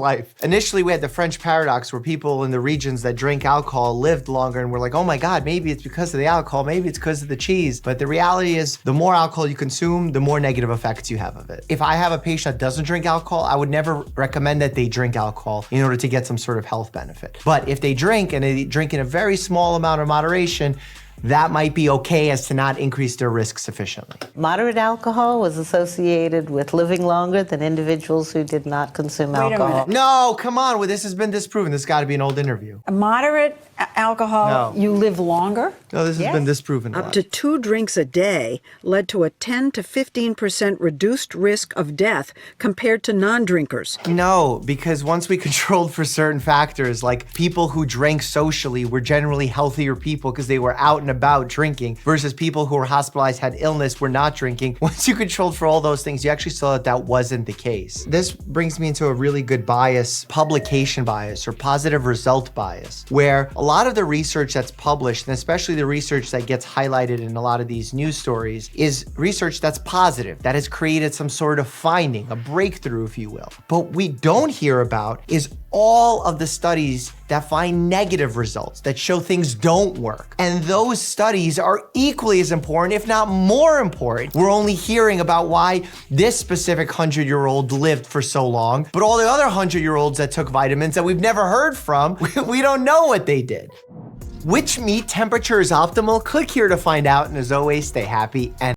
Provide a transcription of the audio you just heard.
life. Initially, we had the French paradox where people in the regions that drink alcohol lived longer, and we're like, oh my God, maybe it's because of the alcohol, maybe it's because of the cheese. But the reality is, the more alcohol you consume, the more negative effects you have of it. If I have a patient that doesn't drink alcohol, I would never recommend that they drink alcohol in order to get some sort of health benefit. But if they drink, and they drink in a very small amount of moderation, that might be okay as to not increase their risk sufficiently. Moderate alcohol was associated with living longer than individuals who did not consume alcohol. No, come on, well, this has been disproven. This has got to be an old interview. A moderate alcohol, No. you live longer? No, this has Yes. been disproven. Up to 2 drinks a day led to a 10 to 15% reduced risk of death compared to non-drinkers. No, because once we controlled for certain factors, like people who drank socially were generally healthier people because they were out and about drinking, versus people who were hospitalized, had illness, were not drinking. Once you controlled for all those things, you actually saw that that wasn't the case. This brings me into a really good bias, publication bias or positive result bias, where a lot of the research that's published, and especially the research that gets highlighted in a lot of these news stories, is research that's positive, that has created some sort of finding, a breakthrough, if you will. But what we don't hear about is all of the studies that find negative results, that show things don't work. And those studies are equally as important, if not more important. We're only hearing about why this specific 100-year-old lived for so long, but all the other 100-year-olds that took vitamins that we've never heard from, we don't know what they did. Which meat temperature is optimal? Click here to find out, and as always, stay happy and